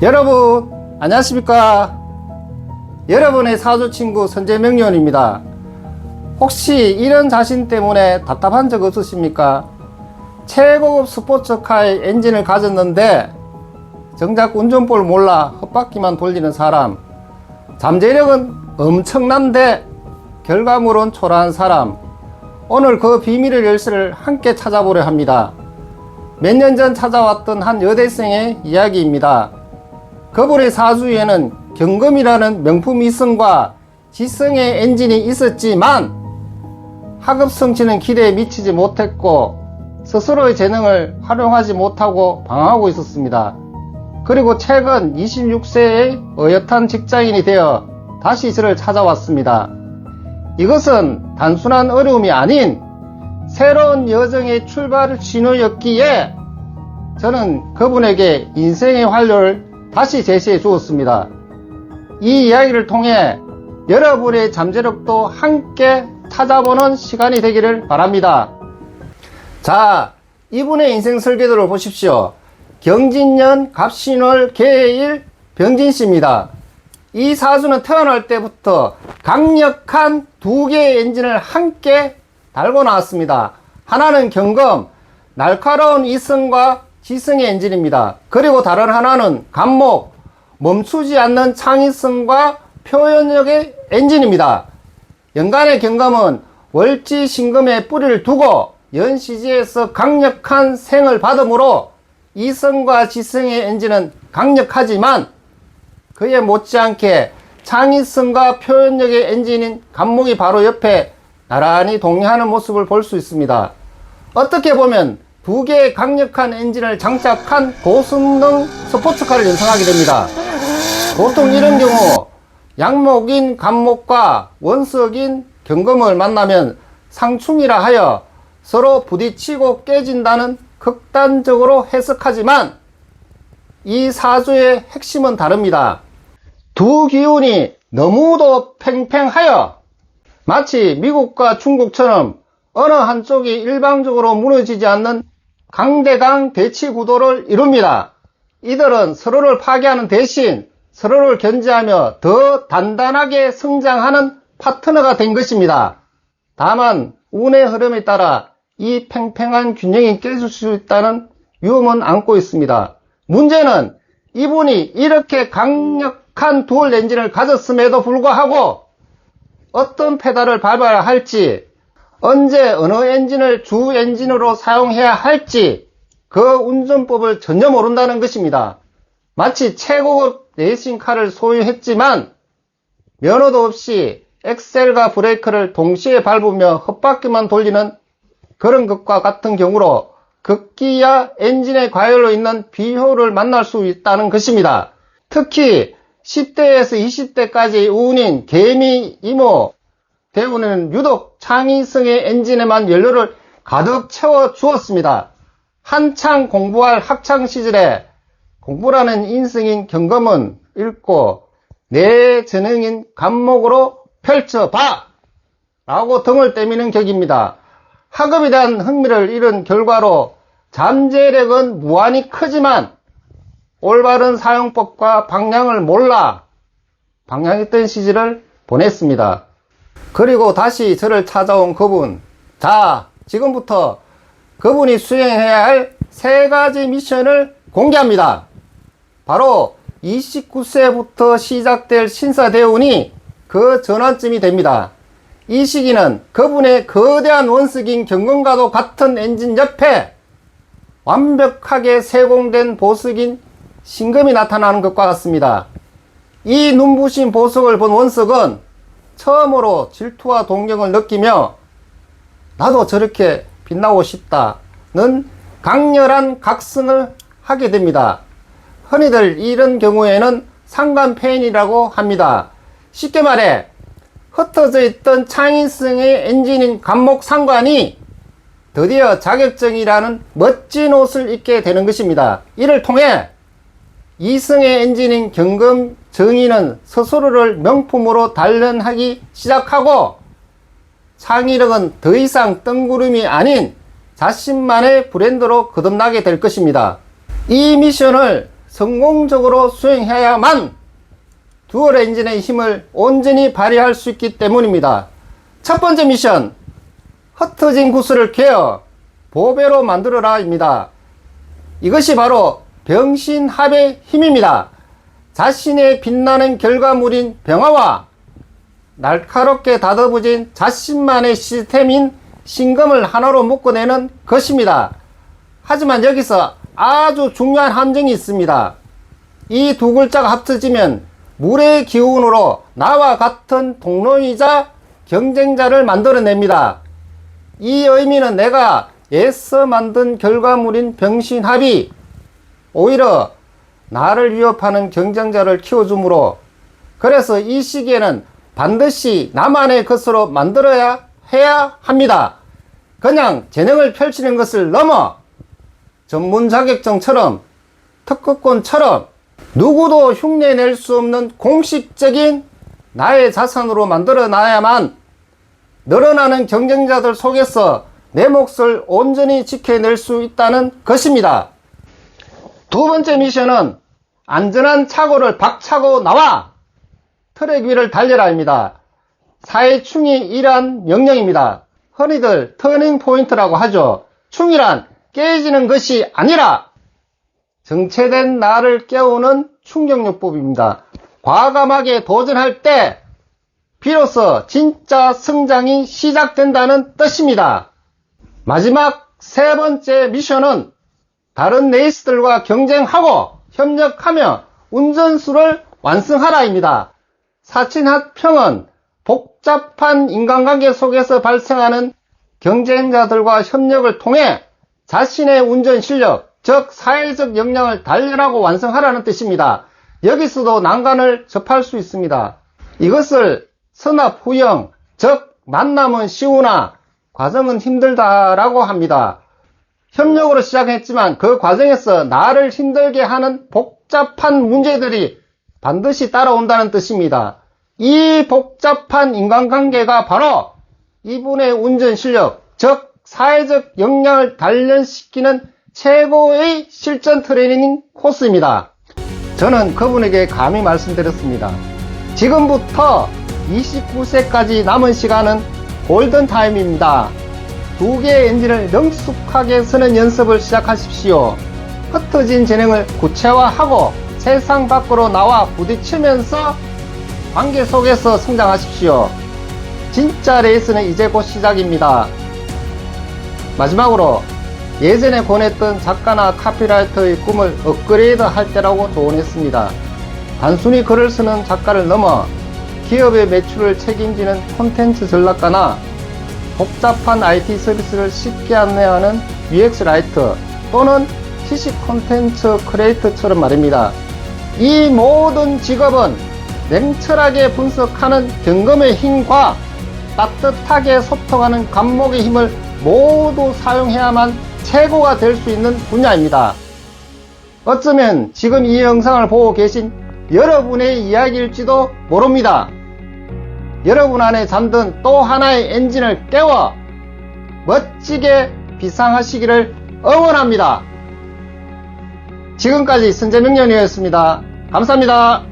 여러분 안녕하십니까. 여러분의 사주친구 선재명리원입니다. 혹시 이런 자신 때문에 답답한 적 없으십니까? 최고급 스포츠카의 엔진을 가졌는데 정작 운전법을 몰라 헛바퀴만 돌리는 사람, 잠재력은 엄청난데 결과물은 초라한 사람, 오늘 그 비밀의 열쇠를 함께 찾아보려 합니다. 몇 년 전 찾아왔던 한 여대생의 이야기입니다. 그분의 사주에는 경금이라는 명품 이성과 지성의 엔진이 있었지만 학업 성취는 기대에 미치지 못했고 스스로의 재능을 활용하지 못하고 방황하고 있었습니다. 그리고 최근 26세의 어엿한 직장인이 되어 다시 저를 찾아왔습니다. 이것은 단순한 어려움이 아닌 새로운 여정의 출발 신호였기에 저는 그분에게 인생의 활로를 다시 제시해 주었습니다. 이 이야기를 통해 여러분의 잠재력도 함께 찾아보는 시간이 되기를 바랍니다. 자, 이분의 인생 설계도를 보십시오. 경진년 갑신월 개해일 병진씨입니다. 이 사주는 태어날 때부터 강력한 두 개의 엔진을 함께 달고 나왔습니다. 하나는 경금, 날카로운 이성과 지성의 엔진입니다. 그리고 다른 하나는 간목, 멈추지 않는 창의성과 표현력의 엔진입니다. 연간의 경금은 월지 신금에 뿌리를 두고 연시지에서 강력한 생을 받으므로 이성과 지성의 엔진은 강력하지만 그에 못지않게 창의성과 표현력의 엔진인 간목이 바로 옆에 나란히 동행하는 모습을 볼 수 있습니다. 어떻게 보면 두 개의 강력한 엔진을 장착한 고성능 스포츠카를 연상하게 됩니다. 보통 이런 경우 양목인 간목과 원석인 경금을 만나면 상충이라 하여 서로 부딪히고 깨진다는 극단적으로 해석하지만 이 사주의 핵심은 다릅니다. 두 기운이 너무도 팽팽하여 마치 미국과 중국처럼 어느 한쪽이 일방적으로 무너지지 않는 강대강 대치 구도를 이룹니다. 이들은 서로를 파괴하는 대신 서로를 견제하며 더 단단하게 성장하는 파트너가 된 것입니다. 다만 운의 흐름에 따라 이 팽팽한 균형이 깨질 수 있다는 위험은 안고 있습니다. 문제는 이분이 이렇게 강력한 듀얼 엔진을 가졌음에도 불구하고 어떤 페달을 밟아야 할지, 언제 어느 엔진을 주 엔진으로 사용해야 할지 그 운전법을 전혀 모른다는 것입니다. 마치 최고급 레이싱카를 소유했지만 면허도 없이 엑셀과 브레이크를 동시에 밟으며 헛바퀴만 돌리는 그런 것과 같은 경우로 급기야 엔진의 과열로 있는 비효를 만날 수 있다는 것입니다. 특히 10대에서 20대까지 운인 개미, 이모, 대우는 유독 창의성의 엔진에만 연료를 가득 채워 주었습니다. 한창 공부할 학창시절에 공부라는 인성인 경금은 읽고 내 재능인 간목으로 펼쳐봐! 라고 등을 떼미는 격입니다. 학업에 대한 흥미를 잃은 결과로 잠재력은 무한히 크지만 올바른 사용법과 방향을 몰라 방향했던 시절을 보냈습니다. 그리고 다시 저를 찾아온 그분. 자, 지금부터 그분이 수행해야 할 세 가지 미션을 공개합니다. 바로 29세부터 시작될 신사대운이 그 전환점이 됩니다. 이 시기는 그분의 거대한 원석인 경금과도 같은 엔진 옆에 완벽하게 세공된 보석인 신금이 나타나는 것과 같습니다. 이 눈부신 보석을 본 원석은 처음으로 질투와 동경을 느끼며 나도 저렇게 빛나고 싶다는 강렬한 각성을 하게 됩니다. 흔히들 이런 경우에는 상관폐인이라고 합니다. 쉽게 말해 흩어져 있던 창의성의 엔진인 간목 상관이 드디어 자격증이라는 멋진 옷을 입게 되는 것입니다. 이를 통해 이성의 엔진인 경금 정의는 스스로를 명품으로 단련하기 시작하고 창의력은 더 이상 뜬구름이 아닌 자신만의 브랜드로 거듭나게 될 것입니다. 이 미션을 성공적으로 수행해야만 듀얼 엔진의 힘을 온전히 발휘할 수 있기 때문입니다. 첫 번째 미션, 흩어진 구슬을 개어 보배로 만들어라 입니다. 이것이 바로 병신합의 힘입니다. 자신의 빛나는 결과물인 병화와 날카롭게 다듬어진 자신만의 시스템인 신금을 하나로 묶어내는 것입니다. 하지만 여기서 아주 중요한 함정이 있습니다. 이 두 글자가 합쳐지면 물의 기운으로 나와 같은 동료이자 경쟁자를 만들어냅니다. 이 의미는 내가 애써 만든 결과물인 병신합이 오히려 나를 위협하는 경쟁자를 키워주므로, 그래서 이 시기에는 반드시 나만의 것으로 만들어야 해야 합니다. 그냥 재능을 펼치는 것을 넘어 전문 자격증처럼 특허권처럼 누구도 흉내낼 수 없는 공식적인 나의 자산으로 만들어 놔야만 늘어나는 경쟁자들 속에서 내 몫을 온전히 지켜낼 수 있다는 것입니다. 두 번째 미션은 안전한 착오를 박차고 나와 트랙 위를 달려라입니다. 사회충이 일한 명령입니다. 흔히들 터닝 포인트라고 하죠. 충이란 깨지는 것이 아니라 정체된 나를 깨우는 충격요법입니다. 과감하게 도전할 때 비로소 진짜 성장이 시작된다는 뜻입니다. 마지막 세 번째 미션은 다른 레이스들과 경쟁하고 협력하며 운전수를 완성하라입니다. 사친합평은 복잡한 인간관계 속에서 발생하는 경쟁자들과 협력을 통해 자신의 운전 실력, 즉 사회적 역량을 단련하고 완성하라는 뜻입니다. 여기서도 난관을 접할 수 있습니다. 이것을 선압후형, 즉 만남은 쉬우나 과정은 힘들다라고 합니다. 협력으로 시작했지만 그 과정에서 나를 힘들게 하는 복잡한 문제들이 반드시 따라온다는 뜻입니다. 이 복잡한 인간관계가 바로 이분의 운전 실력, 즉 사회적 역량을 단련시키는 최고의 실전 트레이닝 코스입니다. 저는 그분에게 감히 말씀드렸습니다. 지금부터 29세까지 남은 시간은 골든타임입니다. 두 개의 엔진을 능숙하게 쓰는 연습을 시작하십시오. 흩어진 재능을 구체화하고 세상 밖으로 나와 부딪히면서 관계 속에서 성장하십시오. 진짜 레이스는 이제 곧 시작입니다. 마지막으로 예전에 권했던 작가나 카피라이터의 꿈을 업그레이드 할 때라고 조언했습니다. 단순히 글을 쓰는 작가를 넘어 기업의 매출을 책임지는 콘텐츠 전략가나 복잡한 IT 서비스를 쉽게 안내하는 UX 라이터 또는 지식 콘텐츠 크리에이터처럼 말입니다. 이 모든 직업은 냉철하게 분석하는 경험의 힘과 따뜻하게 소통하는 감목의 힘을 모두 사용해야만 최고가 될 수 있는 분야입니다. 어쩌면 지금 이 영상을 보고 계신 여러분의 이야기일지도 모릅니다. 여러분 안에 잠든 또 하나의 엔진을 깨워 멋지게 비상하시기를 응원합니다. 지금까지 선재명령이었습니다. 감사합니다.